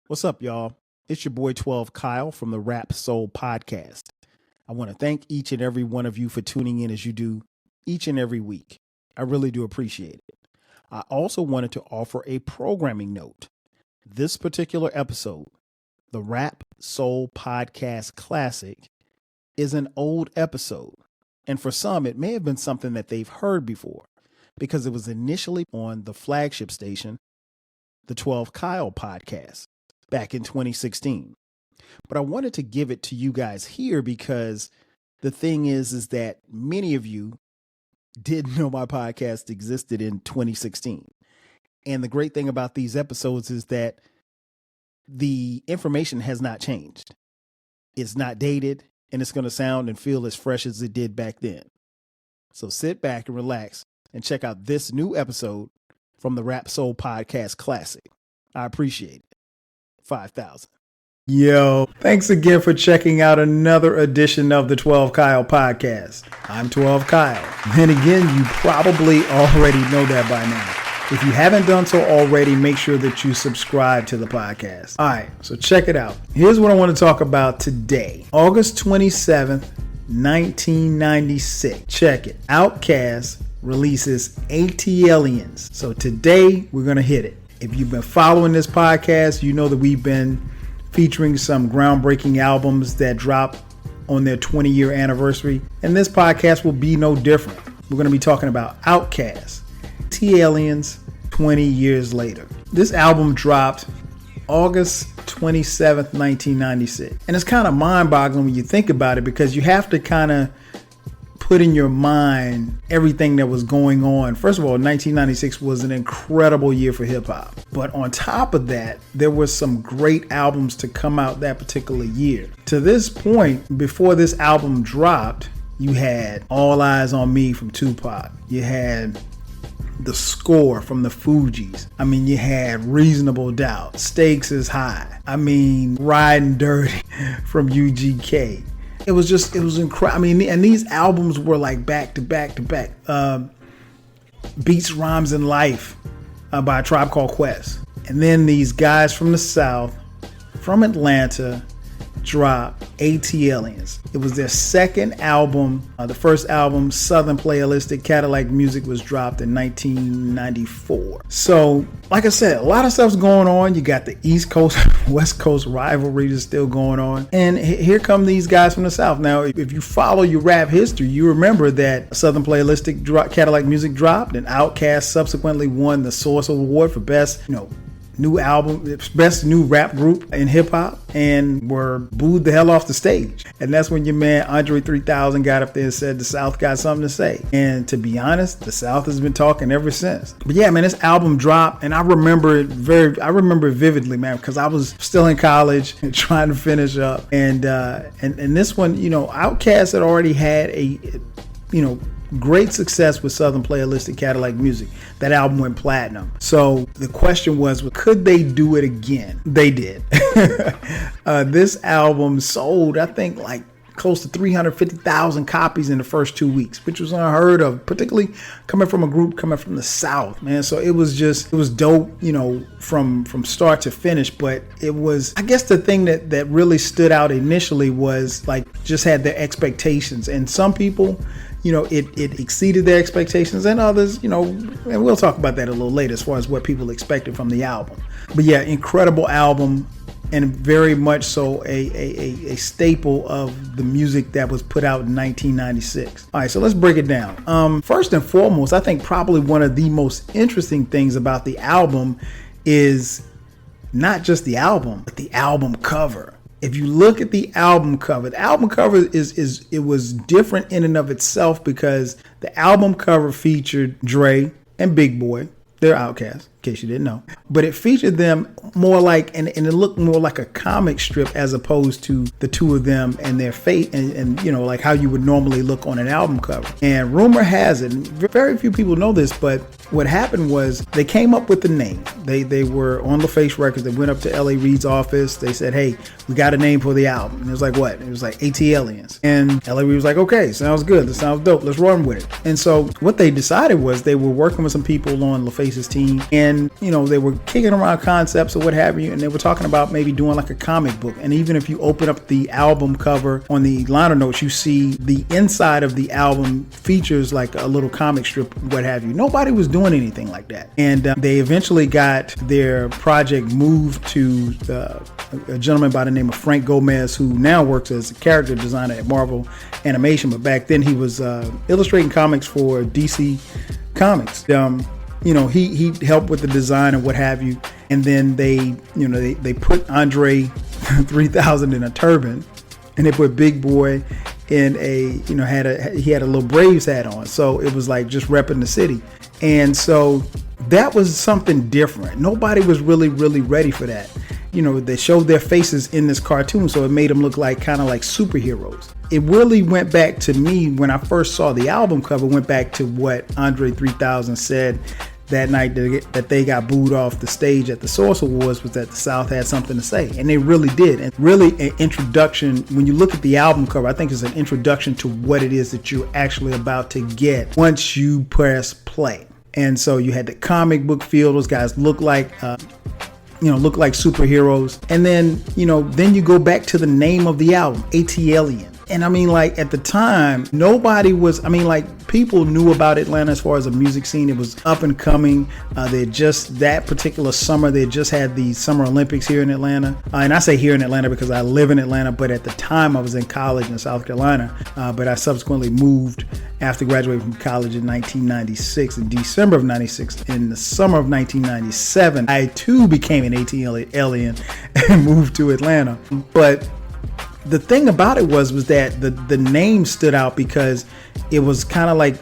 What's up, y'all? It's your boy 12 Kyle from the Rap Soul Podcast. I want to thank each and every one of you for tuning in as you do each and every week. I really do appreciate it. I also wanted to offer a programming note. This particular episode, the Rap Soul Podcast Classic, is an old episode. And for some, it may have been something that they've heard before because it was initially on the flagship station, the 12 Kyle Podcast, back in 2016. But I wanted to give it to you guys here because the thing is that many of you didn't know my podcast existed in 2016. And the great thing about these episodes is that the information has not changed. It's not dated, and it's going to sound and feel as fresh as it did back then. So sit back and relax and check out this new episode from the Rap Soul Podcast Classic. I appreciate it. 5,000. Yo, thanks again for checking out another edition of the 12 Kyle Podcast. I'm 12 Kyle. And again, you probably already know that by now. If you haven't done so already, make sure that you subscribe to the podcast. All right, so check it out. Here's what I want to talk about today. August 27th, 1996. Check it. OutKast releases ATLiens. So today, we're going to hit it. If you've been following this podcast, you know that we've been featuring some groundbreaking albums that drop on their 20-year anniversary. And this podcast will be no different. We're going to be talking about OutKast, ATLiens, 20 years later. This album dropped August 27th, 1996. And it's kind of mind-boggling when you think about it because you have to kind of put in your mind everything that was going on. First of all, 1996 was an incredible year for hip hop. But on top of that, there were some great albums to come out that particular year. To this point, before this album dropped, you had All Eyes on Me from Tupac. You had The Score from the Fugees. I mean, you had Reasonable Doubt, Stakes is High. I mean, Riding Dirty from UGK. It was incredible. I mean, and these albums were like back to back to back. Beats, Rhymes, and Life by a Tribe Called Quest. And then these guys from the South, from Atlanta, dropped ATLiens. It was their second album. The first album, Southern Playalistic Cadillac Music, was dropped in 1994. So, like I said, a lot of stuff's going on. You got the East Coast, West Coast rivalry is still going on. And here come these guys from the South. Now, if you follow your rap history, you remember that Southern Playalistic Cadillac Music dropped, and OutKast subsequently won the Source Award for best, new album, best new rap group in hip hop, and were booed the hell off the stage. And that's when your man Andre 3000 got up there and said the South got something to say. And to be honest, the South has been talking ever since. But yeah, man, this album dropped, and I remember it vividly, man, because I was still in college and trying to finish up. And this one, OutKast had already had a great success with Southern Playalistic Cadillac Music. That album went platinum. So the question was, could they do it again? They did. This album sold, I think, like close to 350,000 copies in the first 2 weeks, which was unheard of, particularly coming from a group coming from the South, man. So it was dope, from start to finish. But it was, I guess the thing that really stood out initially was like just had their expectations. And some people, it exceeded their expectations, and others, and we'll talk about that a little later as far as what people expected from the album. But yeah, incredible album, and very much so a staple of the music that was put out in 1996. All right, so let's break it down. First and foremost, I think probably one of the most interesting things about the album is not just the album, but the album cover. If you look at the album cover it was different in and of itself because the album cover featured Dre and Big Boy. They're OutKast, in case you didn't know. But it featured them more like, and it looked more like a comic strip as opposed to the two of them and their fate and like how you would normally look on an album cover. And rumor has it, and very few people know this, but what happened was they came up with the name. They were on LaFace Records. They went up to L.A. Reid's office. They said, hey, we got a name for the album. And it was like, what? It was like ATLiens. And L.A. Reid was like, okay, sounds good. This sounds dope. Let's run with it. And so what they decided was they were working with some people on LaFace's team, and they were kicking around concepts or what have you, and they were talking about maybe doing like a comic book. And even if you open up the album cover on the liner notes, you see the inside of the album features like a little comic strip, what have you. Nobody was doing anything like that. And they eventually got their project moved to a gentleman by the name of Frank Gomez, who now works as a character designer at Marvel Animation, but back then he was illustrating comics for DC Comics. He helped with the design and what have you. And then they put Andre 3000 in a turban, and they put Big Boy in he had a little Braves hat on. So it was like just repping the city. And so that was something different. Nobody was really ready for that. They showed their faces in this cartoon, so it made them look like kind of like superheroes. It really went back to me when I first saw the album cover, went back to what Andre 3000 said that night that they got booed off the stage at the Source Awards, was that the South had something to say. And they really did. And really an introduction, when you look at the album cover, I think it's an introduction to what it is that you're actually about to get once you press play. And so you had the comic book feel. Those guys look like superheroes. And then, then you go back to the name of the album, ATLiens. And I mean, like at the time, nobody was, people knew about Atlanta as far as the music scene. It was up and coming. They just, that particular summer, they just had the Summer Olympics here in Atlanta. And I say here in Atlanta because I live in Atlanta, but at the time I was in college in South Carolina. But I subsequently moved after graduating from college in 1996, in December of 96. In the summer of 1997, I too became an ATLien and moved to Atlanta. But the thing about it was that the name stood out because it was kind of like,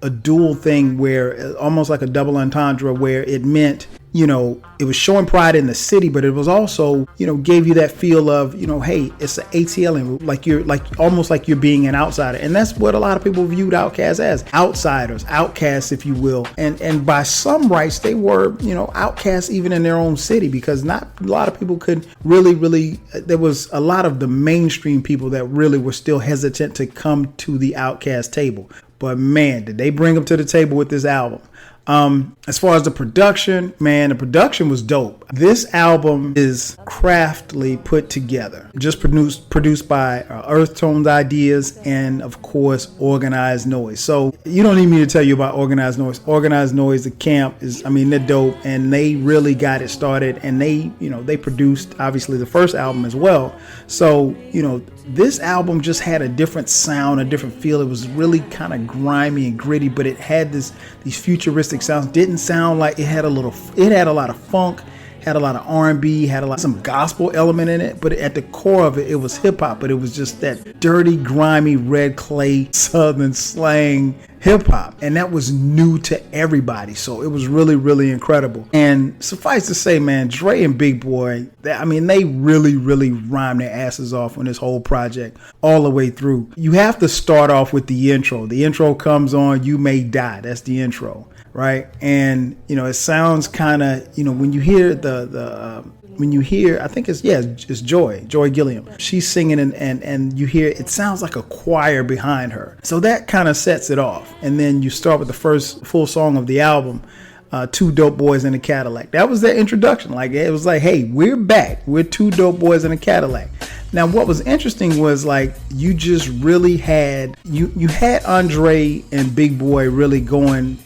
a dual thing, where almost like a double entendre, where it meant, it was showing pride in the city, but it was also, gave you that feel of, hey, it's an ATLien, like almost like you're being an outsider. And that's what a lot of people viewed OutKast as, outsiders, outcasts, if you will. And by some rights, they were, outcasts even in their own city, because not a lot of people could really, there was a lot of the mainstream people that really were still hesitant to come to the OutKast table. But man, did they bring them to the table with this album. As far as the production, man, the production was dope. This album is craftily put together, just produced by Earth Tones Ideas and, of course, Organized Noise. So you don't need me to tell you about Organized Noise. Organized Noise, the camp is, they're dope, and they really got it started, and they produced obviously the first album as well. So, this album just had a different sound, a different feel. It was really kind of grimy and gritty, but it had these futuristic sounds. Didn't sound like it had a lot of funk, had a lot of R&B, had some gospel element in it, but at the core of it, it was hip hop, but it was just that dirty, grimy, red clay, southern slang hip hop. And that was new to everybody. So it was really incredible. And suffice to say, man, Dre and Big Boy, they really rhymed their asses off on this whole project all the way through. You have to start off with the intro. The intro comes on, You May Die. That's the intro. Right. And, it sounds kind of, when you hear I think it's Joy Gilliam. She's singing and you hear, it sounds like a choir behind her. So that kind of sets it off. And then you start with the first full song of the album, Two Dope Boys in a Cadillac. That was their introduction. Like, it was like, hey, we're back. We're two dope boys in a Cadillac. Now, what was interesting was, like, you just really had, you had Andre and Big Boy really going,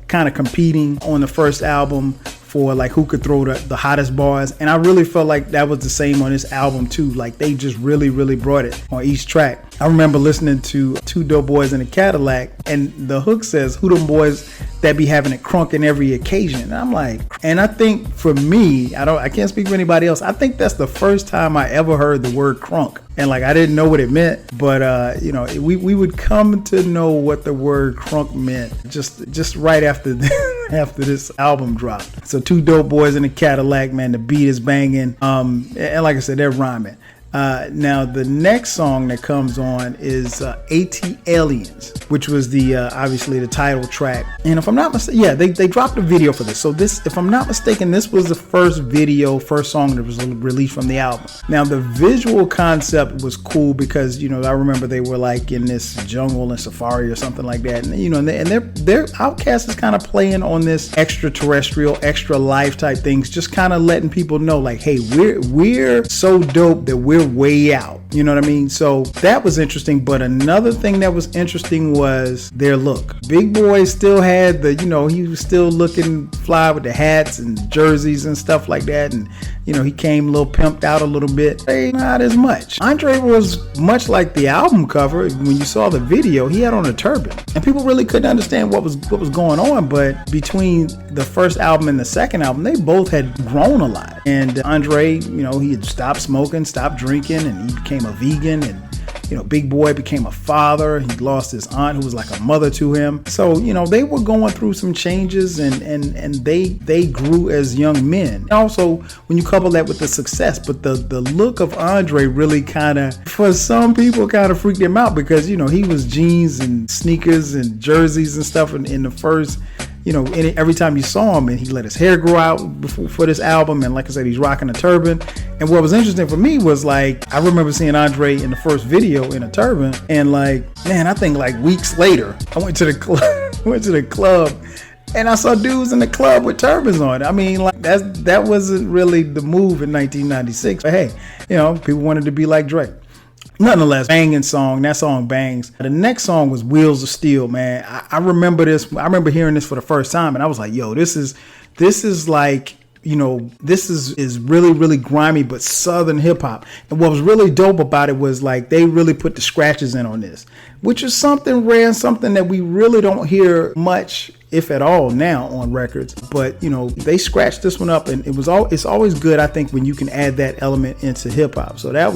kind of competing on the first album for like who could throw the hottest bars. And I really felt like that was the same on this album too. Like, they just really brought it on each track. I remember listening to Two Dope Boys in a Cadillac, and the hook says, who them boys that be having it crunk in every occasion. And I'm like, and I think for me, I can't speak for anybody else, I think that's the first time I ever heard the word crunk. And like, I didn't know what it meant, but we would come to know what the word crunk meant just right after after this album dropped. So Two Dope Boys in a Cadillac, man, the beat is banging. And like I said, they're rhyming. Now the next song that comes on is ATLiens, which was the obviously the title track. And if I'm not mistaken, yeah, they dropped a video for this. So this, if I'm not mistaken, this was the first song that was released from the album. Now the visual concept was cool because, you know, I remember they were like in this jungle and safari or something like that. And, you know, and their OutKast is kind of playing on this extraterrestrial, extra life type things, just kind of letting people know like, hey, we're so dope that we're way out. You know what I mean? So that was interesting. But another thing that was interesting was their look. Big Boy still had the, you know, he was still looking fly with the hats and jerseys and stuff like that. And, you know, he came a little pimped out a little bit. Hey, not as much. Andre was much like the album cover. When you saw the video, he had on a turban. And people really couldn't understand what was going on. But between the first album and the second album, they both had grown a lot. And Andre, you know, he had stopped smoking, stopped drinking, and he became a vegan. And, you know, Big Boy became a father. He lost his aunt who was like a mother to him. So, you know, they were going through some changes and they grew as young men. And also, when you couple that with the success, but the look of Andre really kind of, for some people, kind of freaked him out because, you know, he was jeans and sneakers and jerseys and stuff in the first, you know, every time you saw him, and he let his hair grow out for this album. And like I said, he's rocking a turban. And what was interesting for me was like, I remember seeing Andre in the first video in a turban. And like, man, I think like weeks later, I went to the club and I saw dudes in the club with turbans on. I mean, like that wasn't really the move in 1996. But hey, you know, people wanted to be like Drake. Nonetheless, banging song. That song bangs. The next song was Wheels of Steel, man. I remember this. I remember hearing this for the first time, and I was like, yo, this is like, you know, this is really, really grimy, but Southern hip hop. And what was really dope about it was like they really put the scratches in on this, which is something rare, something that we really don't hear much, if at all, now on records. But, you know, they scratched this one up, and it's always good, I think, when you can add that element into hip hop. So that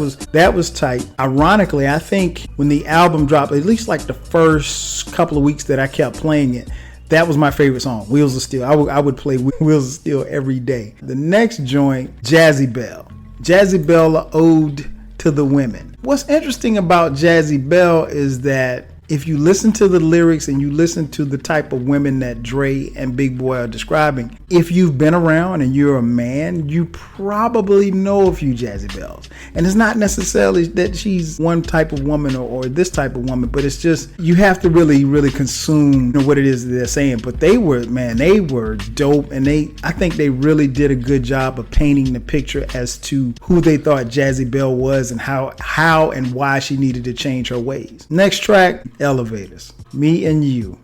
was tight. Ironically, I think when the album dropped, at least like the first couple of weeks that I kept playing it, that was my favorite song, Wheels of Steel. I would play Wheels of Steel every day. The next joint, Jazzy Belle. Jazzy Belle, an ode to the women. What's interesting about Jazzy Belle is that if you listen to the lyrics and you listen to the type of women that Dre and Big Boy are describing, if you've been around and you're a man, you probably know a few Jazzy Belles. And it's not necessarily that she's one type of woman or this type of woman, but it's just, you have to really, really consume, you know, what it is that they're saying. But they were dope, and I think they really did a good job of painting the picture as to who they thought Jazzy Belle was and how and why she needed to change her ways. Next track, Elevators. Me and You.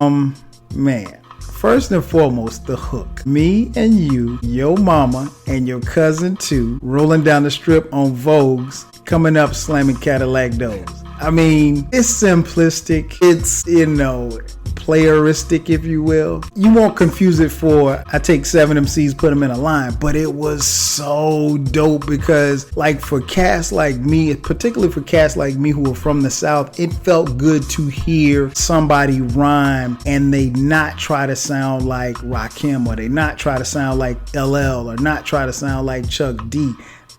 Man. First and foremost, the hook. Me and you, your mama, and your cousin too, rolling down the strip on Vogues, coming up slamming Cadillac doors. I mean, it's simplistic. It's, you know, playeristic, if you will. You won't confuse it for I take 7 MCs, put them in a line, but it was so dope because, like, for cats like me, particularly for cats like me who are from the South, it felt good to hear somebody rhyme and they not try to sound like Rakim, or they not try to sound like LL, or not try to sound like Chuck D.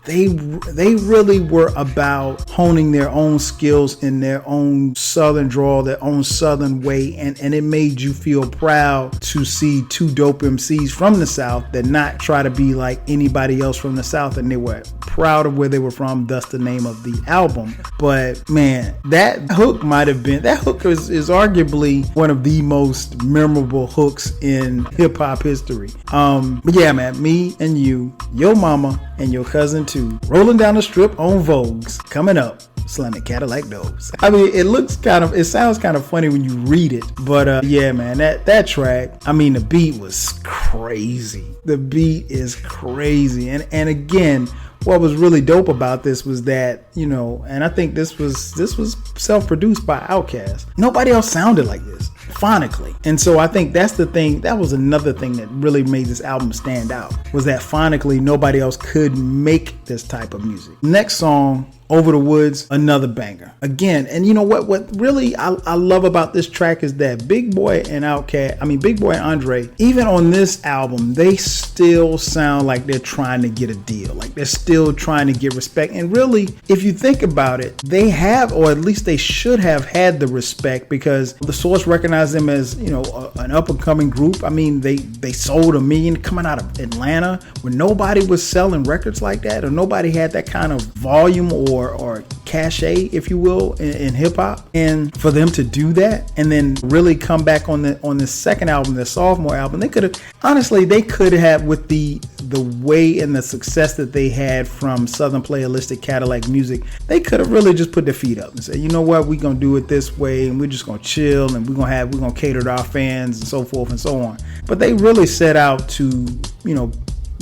They really were about honing their own skills in their own Southern drawl, their own Southern way, and it made you feel proud to see two dope MCs from the South that not try to be like anybody else from the South, and they were proud of where they were from, thus the name of the album. But man, that hook is arguably one of the most memorable hooks in hip-hop history. But yeah, man, me and you, your mama, and your cousin too, rolling down the strip on Vogues, coming up slamming Cadillac doors. I mean, it sounds kind of funny when you read it, but yeah, man, that track, I mean, the beat was crazy. The beat is crazy. And again, what was really dope about this was that, you know, and I think this was self-produced by OutKast. Nobody else sounded like this phonically. And so I think that's the thing. That was another thing that really made this album stand out, was that phonically nobody else could make this type of music. Next song, Over the Woods, another banger. Again, and you know what really I love about this track is that Big Boy and Big Boy and Andre, even on this album, they still sound like they're trying to get a deal. Like they're still trying to get respect. And really, if you think about it, they have, or at least they should have had the respect, because the Source recognized them as, an up and coming group. I mean, they sold 1 million coming out of Atlanta when nobody was selling records like that, or nobody had that kind of volume or cachet, if you will, in hip hop. And for them to do that and then really come back on the second album, their sophomore album, they could have, with the way and the success that they had from Southern Playalistic Cadillac Music, they could have really just put their feet up and said, you know what, we're gonna do it this way, and we're just gonna chill, and we're gonna cater to our fans and so forth and so on. But they really set out to,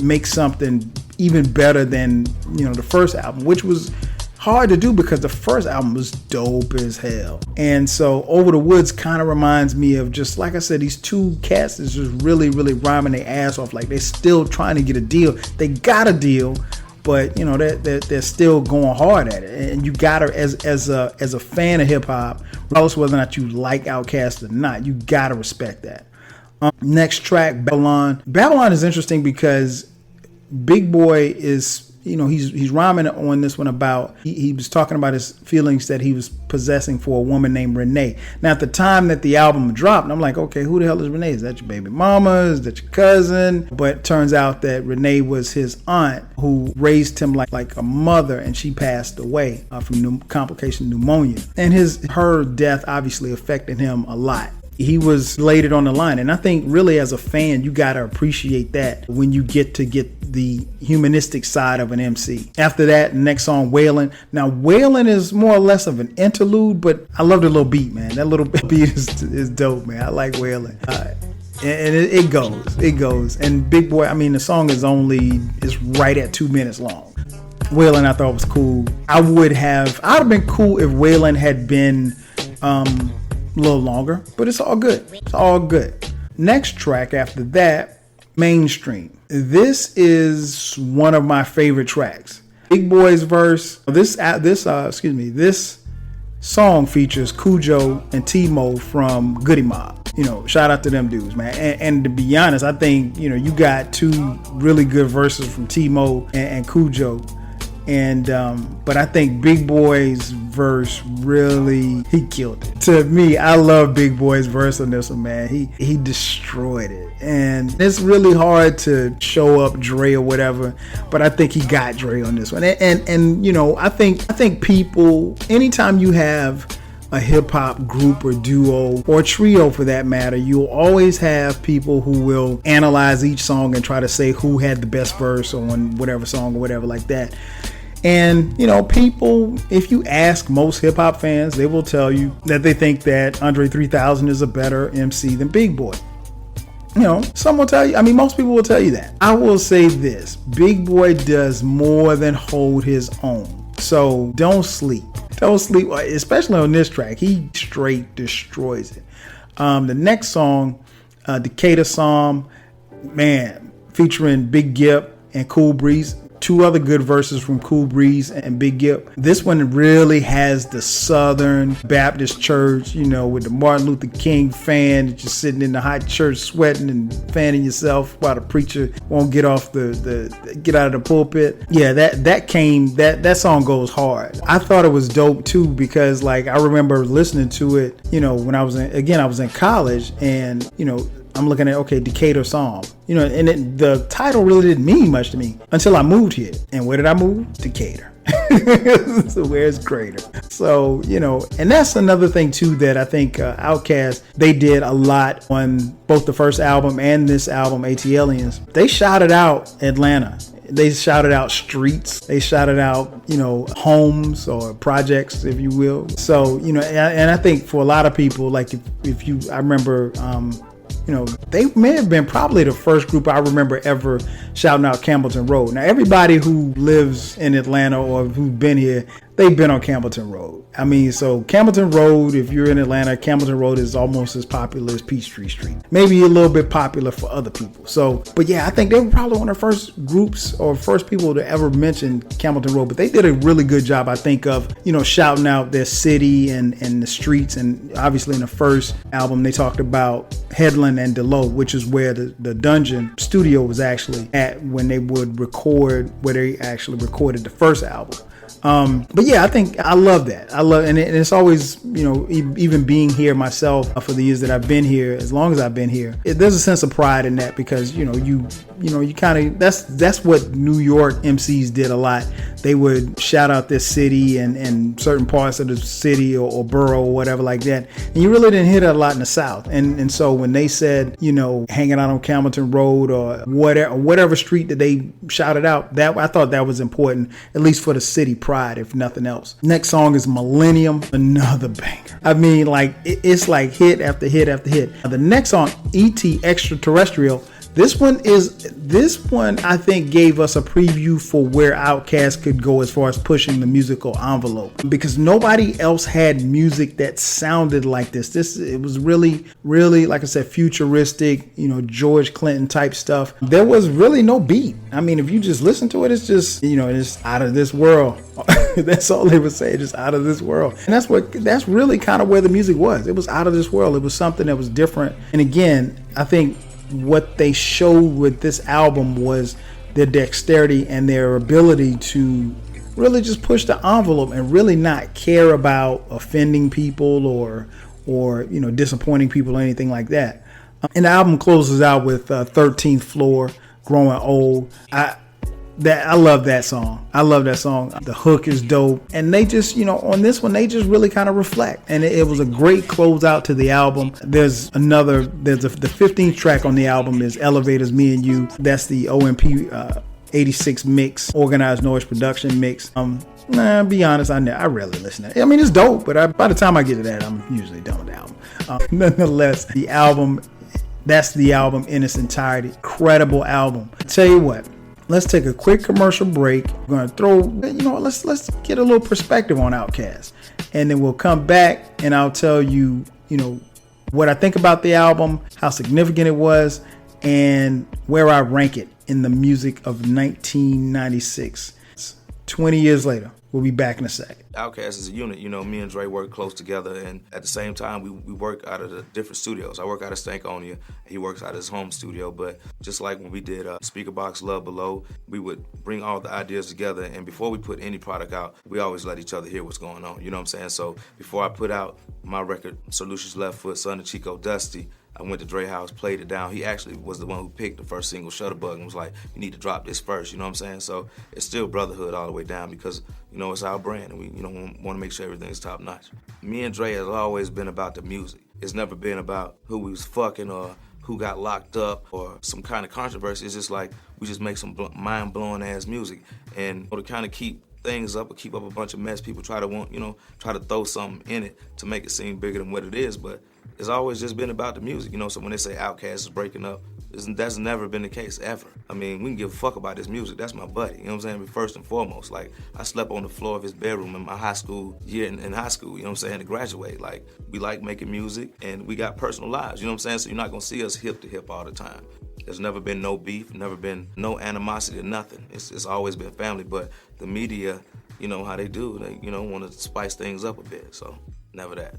make something even better than, the first album, which was hard to do because the first album was dope as hell. And so Over the Woods kind of reminds me of, just like I said, these two cats is just really, really rhyming their ass off. Like they're still trying to get a deal. They got a deal, but they're still going hard at it. And you gotta, as a fan of hip hop, regardless of whether or not you like OutKast or not, you gotta respect that. Next track, Babylon. Babylon is interesting because Big Boy is, he's rhyming on this one about, he was talking about his feelings that he was possessing for a woman named Renee. Now, at the time that the album dropped, I'm like, okay, who the hell is Renee? Is that your baby mama? Is that your cousin? But it turns out that Renee was his aunt who raised him like a mother, and she passed away from complication pneumonia. And her death obviously affected him a lot. He was laid it on the line. And I think really as a fan, you got to appreciate that when you get the humanistic side of an MC. After that, next song, Wailin'. Now, Wailin' is more or less of an interlude, but I love the little beat, man. That little beat is dope, man. I like Wailin'. And it goes. And Big Boy, the song is right at 2 minutes long. Wailin', I thought was cool. I'd have been cool if Wailin' had been, a little longer, but it's all good. Next track after that, Mainstream. This is one of my favorite tracks. Big Boy's verse. This song features Cujo and T-Mo from Goody Mob. Shout out to them dudes, man. And to be honest, I think you got two really good verses from T-Mo and Cujo. And but I think Big Boy's verse really, he killed it. To me, I love Big Boy's verse on this one, man. He destroyed it. And it's really hard to show up Dre or whatever, but I think he got Dre on this one. And I think people, anytime you have a hip hop group or duo or trio for that matter, you'll always have people who will analyze each song and try to say who had the best verse on whatever song or whatever like that. And, people, if you ask most hip hop fans, they will tell you that they think that Andre 3000 is a better MC than Big Boy. Some will tell you, most people will tell you that. I will say this, Big Boy does more than hold his own. So don't sleep, especially on this track. He straight destroys it. The next song, Decatur Psalm, man, featuring Big Gip and Cool Breeze. Two other good verses from Cool Breeze and Big Gip. This one really has the Southern Baptist church, with the Martin Luther King fan, just sitting in the hot church sweating and fanning yourself while the preacher won't get off get out of the pulpit. Yeah, that song goes hard. I thought it was dope too, because I remember listening to it, when I was in college, and I'm looking at, Decatur Psalm, and the title really didn't mean much to me until I moved here. And where did I move? Decatur. So where's greater? So, and that's another thing too that I think OutKast, they did a lot on both the first album and this album, ATLiens. They shouted out Atlanta. They shouted out streets. They shouted out, homes or projects, if you will. So, and I think for a lot of people, I remember, they may have been probably the first group I remember ever shouting out Campbellton Road. Now, everybody who lives in Atlanta or who's been here, they've been on Campbellton Road. I mean, so Campbellton Road, if you're in Atlanta, Campbellton Road is almost as popular as Peachtree Street. Maybe a little bit popular for other people. So, but yeah, I think they were probably one of the first groups or first people to ever mention Campbellton Road. But they did a really good job, I think, of, shouting out their city and the streets. And obviously in the first album, they talked about Headland and Delowe, which is where the Dungeon studio was actually at when they would record, where they actually recorded the first album. But yeah, I think I love that. And it's always, even being here myself for the years that I've been here, as long as I've been here, there's a sense of pride in that because, you kind of, that's what New York MCs did a lot. They would shout out their city and certain parts of the city or borough or whatever like that. And you really didn't hear that a lot in the South. And so when they said, hanging out on Campbellton Road or whatever street that they shouted out, that I thought that was important, at least for the city pride, if nothing else. Next song is Millennium, another banger. I mean, it's like hit after hit after hit. The next song, E.T. Extraterrestrial. This one I think gave us a preview for where OutKast could go as far as pushing the musical envelope, because nobody else had music that sounded like this. It was really, really, like I said, futuristic, George Clinton type stuff. There was really no beat. I mean, if you just listen to it, it's just, it's out of this world. That's all they would say, just out of this world. And that's really kind of where the music was. It was out of this world. It was something that was different. And again, I think what they showed with this album was their dexterity and their ability to really just push the envelope and really not care about offending people or disappointing people or anything like that. And the album closes out with 13th Floor, Growing Old. I love that song. The hook is dope. And they just, on this one, they just really kind of reflect. And it was a great closeout to the album. There's the 15th track on the album is Elevators, Me and You. That's the OMP 86 mix, Organized Noise Production mix. Be honest, I rarely listen to it. I mean, it's dope, but by the time I get to that, I'm usually done with the album. Nonetheless, that's the album in its entirety. Incredible album. I tell you what. Let's take a quick commercial break. We're going to throw, let's get a little perspective on OutKast. And then we'll come back and I'll tell you, what I think about the album, how significant it was, and where I rank it in the music of 1996. 20 years later. We'll be back in a second. OutKast is a unit. Me and Dre work close together, and at the same time, we work out of the different studios. I work out of Stankonia. He works out of his home studio. But just like when we did Speaker Box Love Below, we would bring all the ideas together, and before we put any product out, we always let each other hear what's going on. You know what I'm saying? So before I put out my record, Solutions Left Foot, Son of Chico Dusty, I went to Dre house, played it down. He actually was the one who picked the first single, Shutterbug, and was like, you need to drop this first, you know what I'm saying? So it's still brotherhood all the way down because, it's our brand and we, want to make sure everything's top notch. Me and Dre has always been about the music. It's never been about who we was fucking or who got locked up or some kind of controversy. It's just like, we just make some mind-blowing ass music. And to kind of keep things up or keep up a bunch of mess, people try to throw something in it to make it seem bigger than what it is, but it's always just been about the music, so when they say OutKast is breaking up, that's never been the case, ever. I mean, we can give a fuck about this music. That's my buddy, you know what I'm saying? But first and foremost, I slept on the floor of his bedroom in my high school year in high school, you know what I'm saying, to graduate. We like making music, and we got personal lives, you know what I'm saying? So you're not gonna see us hip to hip all the time. There's never been no beef, never been no animosity or nothing. It's always been family, but the media, how they do, they, want to spice things up a bit, so never that.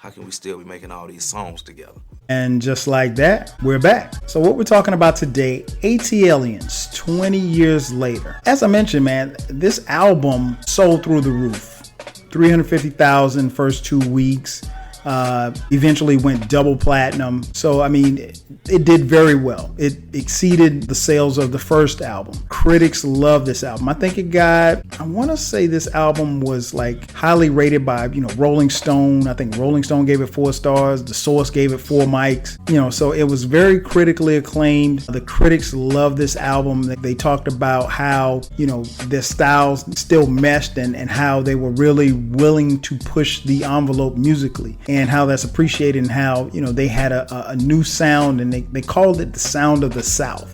How can we still be making all these songs together? And just like that, we're back. So what we're talking about today, ATLiens, 20 years later. As I mentioned, man, this album sold through the roof. 350,000 first 2 weeks. Eventually went double platinum. So, it did very well. It exceeded the sales of the first album. Critics love this album. I think it got, I want to say this album was highly rated by, Rolling Stone. I think Rolling Stone gave it 4 stars. The Source gave it 4 mics. So it was very critically acclaimed. The critics loved this album. They talked about how, their styles still meshed and how they were really willing to push the envelope musically. And how that's appreciated and how, they had a new sound and they called it the sound of the South.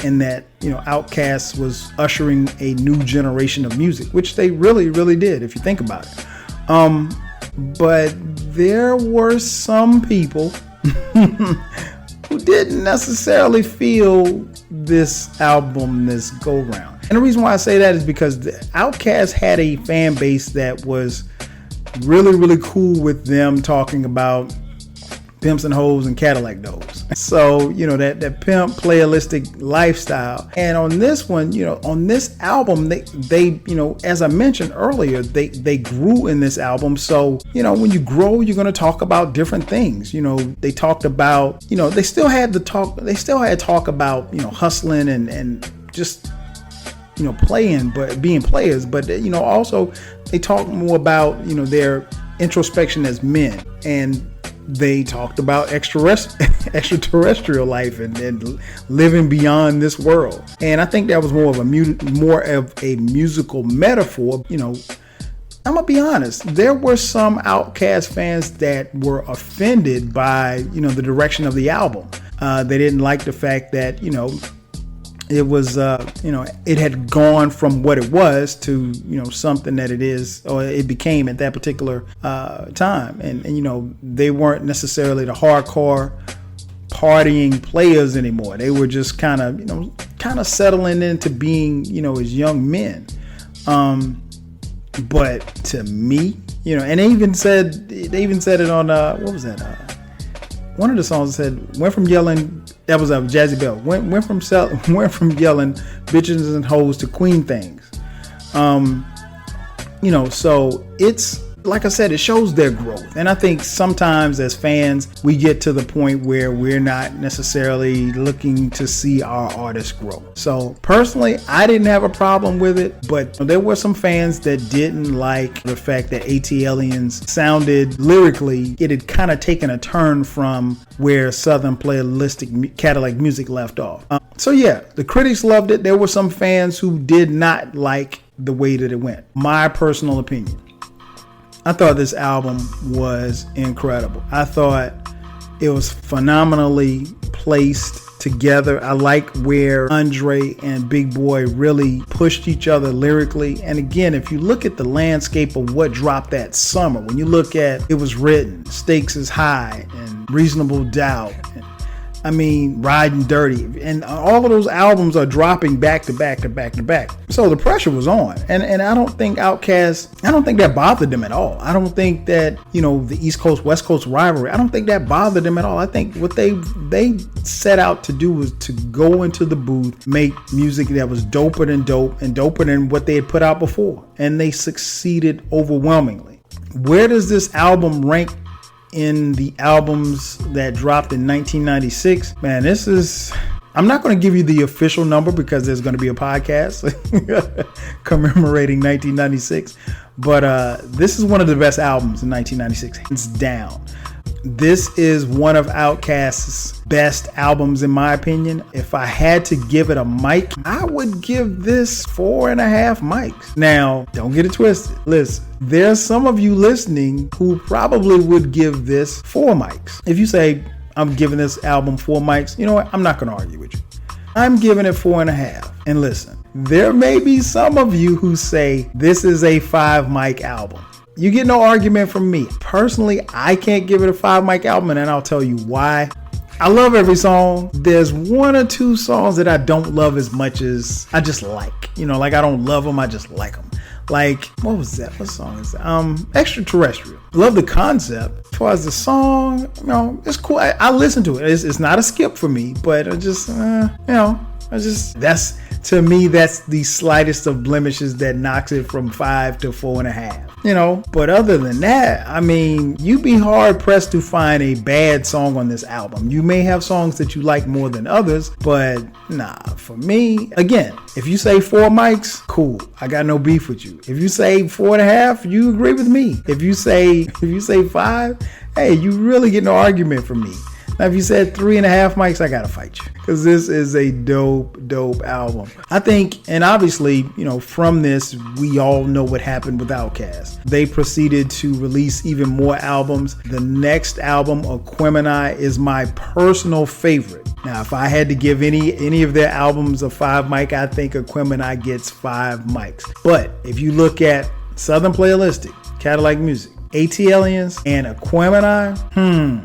and that, OutKast was ushering a new generation of music, which they really, really did, if you think about it. But there were some people who didn't necessarily feel this album this go round. And the reason why I say that is because OutKast had a fan base that was really, really cool with them talking about pimps and hoes and Cadillac doors. So, that pimp playalistic lifestyle. And on this one, on this album, they as I mentioned earlier, they grew in this album. So, when you grow, you're going to talk about different things. They talked about, they still had talk about, hustling and just, playing, but being players. But, also they talked more about, their introspection as men, and they talked about extraterrestrial life and living beyond this world. And I think that was more of a musical metaphor. I'm gonna be honest, there were some OutKast fans that were offended by the direction of the album. They didn't like the fact that it was it had gone from what it was to something that it is, or it became at that particular time, and they weren't necessarily the hardcore partying players anymore. They were just kind of settling into being as young men. But to me, and they even said it on what was that, one of the songs said, went from yelling, that was Jazzy Bell, went from yelling bitches and hoes to queen things. So it's, like I said, it shows their growth. And I think sometimes as fans, we get to the point where we're not necessarily looking to see our artists grow. So personally, I didn't have a problem with it, but there were some fans that didn't like the fact that ATLiens sounded lyrically, it had kind of taken a turn from where Southern playalistic Cadillac music left off. So yeah, the critics loved it. There were some fans who did not like the way that it went. My personal opinion, I thought this album was incredible. I thought it was phenomenally placed together. I like where Andre and Big Boy really pushed each other lyrically. And again, if you look at the landscape of what dropped that summer, when you look at It Was Written, Stakes Is High, and Reasonable Doubt, Riding Dirty, and all of those albums are dropping back to back to back to back. So the pressure was on, and I don't think OutKast, I don't think that bothered them at all. I don't think that the East Coast West Coast rivalry, I don't think that bothered them at all. I think what they set out to do was to go into the booth, make music that was doper than dope and doper than what they had put out before, and they succeeded overwhelmingly. Where does this album rank in the albums that dropped in 1996? Man, I'm not going to give you the official number because there's going to be a podcast commemorating 1996, but this is one of the best albums in 1996, hands down. This is one of OutKast's best albums in my opinion. If I had to give it a mic, I would give this 4.5 mics. Now, don't get it twisted. Listen, there's some of you listening who probably would give this 4 mics. If you say, I'm giving this album 4 mics, you know what? I'm not going to argue with you. I'm giving it 4.5. And listen, there may be some of you who say this is a 5 mic album. You get no argument from me. Personally, I can't give it a 5 mic album, and I'll tell you why. I love every song. There's 1 or 2 songs that I don't love as much as I just like. Like I don't love them, I just like them. Like, what was that? What song is that? Extraterrestrial. Love the concept. As far as the song, it's cool. I listen to it. It's not a skip for me, but that's, to me, that's the slightest of blemishes that knocks it from 5 to 4.5. But other than that, you'd be hard pressed to find a bad song on this album. You may have songs that you like more than others, but nah, for me, again, if you say 4 mics, cool. I got no beef with you. If you say 4.5, you agree with me. If you say 5, hey, you really get no argument from me. Now, if you said 3.5 mics, I gotta fight you, because this is a dope album. I think, and obviously, from this, we all know what happened with OutKast. They proceeded to release even more albums. The next album, Aquemini, is my personal favorite. Now, if I had to give any of their albums a 5 mic, I think Aquemini gets 5 mics. But if you look at Southern Playalistic, Cadillac Music, ATLiens, and Aquemini,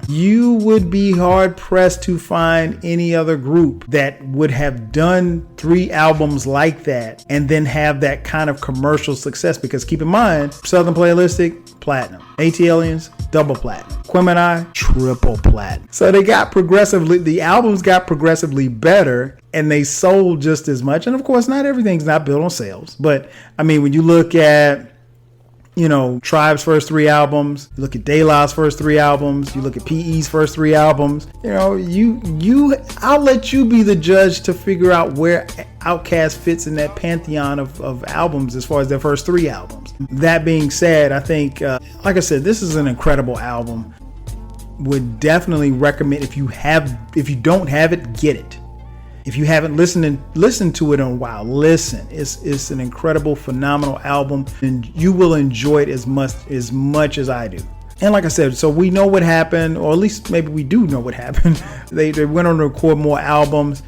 you would be hard pressed to find any other group that would have done 3 albums like that and then have that kind of commercial success. Because keep in mind, Southern Playalistic, platinum. ATLiens, double platinum. Aquemini, triple platinum. So the albums got progressively better, and they sold just as much. And of course, not everything's not built on sales. But I mean, when you look at Tribe's first 3 albums, you look at De La's first 3 albums, you look at PE's first 3 albums, I'll let you be the judge to figure out where OutKast fits in that pantheon of albums as far as their first 3 albums. That being said, I think, like I said, this is an incredible album. Would definitely recommend, if you don't have it, get it. If you haven't listened to it in a while, listen. It's an incredible, phenomenal album, and you will enjoy it as much as I do. And like I said, so we know what happened, or at least maybe we do know what happened. They went on to record more albums.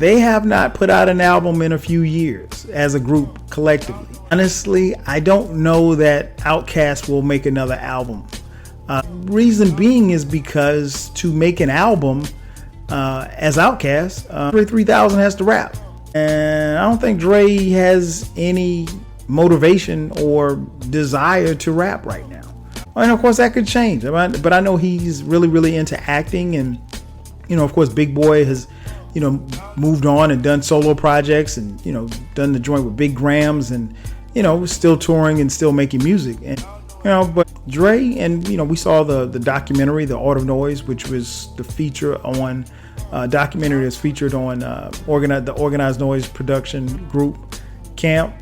They have not put out an album in a few years as a group collectively. Honestly, I don't know that OutKast will make another album. Reason being is because to make an album, as OutKast, Dre 3000 has to rap, and I don't think Dre has any motivation or desire to rap right now. And of course that could change, but I know he's really into acting, and of course Big Boy has moved on and done solo projects, and done the joint with Big Grams, and still touring and still making music. And but Dre, and we saw the documentary, The Art of Noise, which was the feature on documentary that's featured on the Organized Noise production group Camp.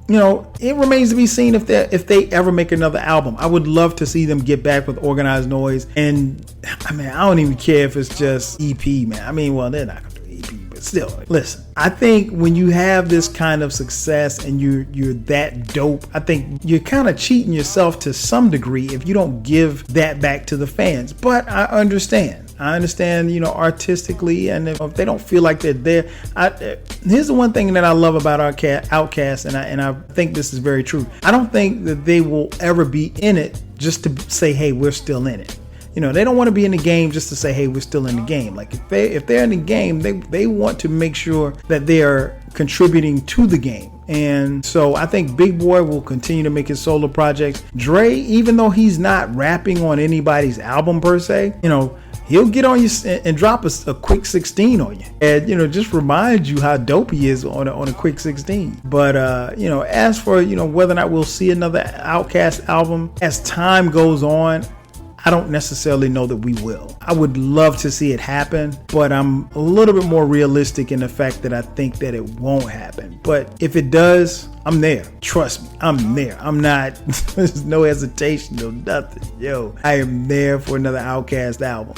It remains to be seen if they ever make another album. I would love to see them get back with Organized Noise, and I don't even care if it's just EP, man. They're not gonna do EP, but still, listen. I think when you have this kind of success and you're that dope, I think you're kind of cheating yourself to some degree if you don't give that back to the fans. But I understand, artistically, and if they don't feel like they're there. Here's the one thing that I love about OutKast, and I think this is very true. I don't think that they will ever be in it just to say, hey, we're still in it. They don't want to be in the game just to say, hey, we're still in the game. Like if they're in the game, they want to make sure that they are contributing to the game. And so I think Big Boy will continue to make his solo projects. Dre, even though he's not rapping on anybody's album per se, he'll get on you and drop a quick 16 on you, and just remind you how dope he is on a quick 16. But as for whether or not we'll see another OutKast album as time goes on, I don't necessarily know that we will. I would love to see it happen, but I'm a little bit more realistic in the fact that I think that it won't happen. But if it does, I'm there. Trust me, I'm there. I'm not, there's no hesitation, no nothing. I am there for another OutKast album.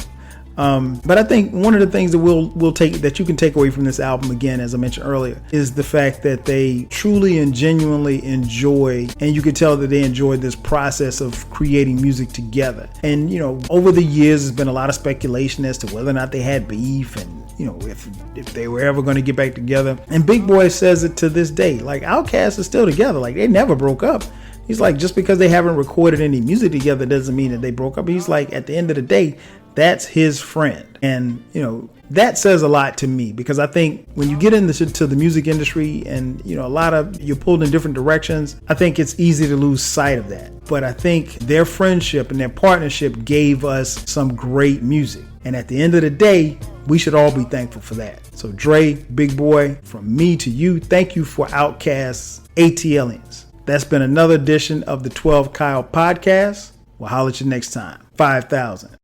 But I think one of the things that we'll take, that you can take away from this album, again, as I mentioned earlier, is the fact that they truly and genuinely enjoy, and you can tell that they enjoyed this process of creating music together. And over the years, there's been a lot of speculation as to whether or not they had beef, and if they were ever going to get back together. And Big Boy says it to this day, like OutKast is still together, like they never broke up. He's like, just because they haven't recorded any music together doesn't mean that they broke up. He's like, at the end of the day, that's his friend. And, that says a lot to me, because I think when you get into the music industry and, a lot of you're pulled in different directions, I think it's easy to lose sight of that. But I think their friendship and their partnership gave us some great music. And at the end of the day, we should all be thankful for that. So Dre, Big Boy, from me to you, thank you for OutKast's ATLiens. That's been another edition of the 12 Kyle podcast. We'll holler at you next time. 5,000.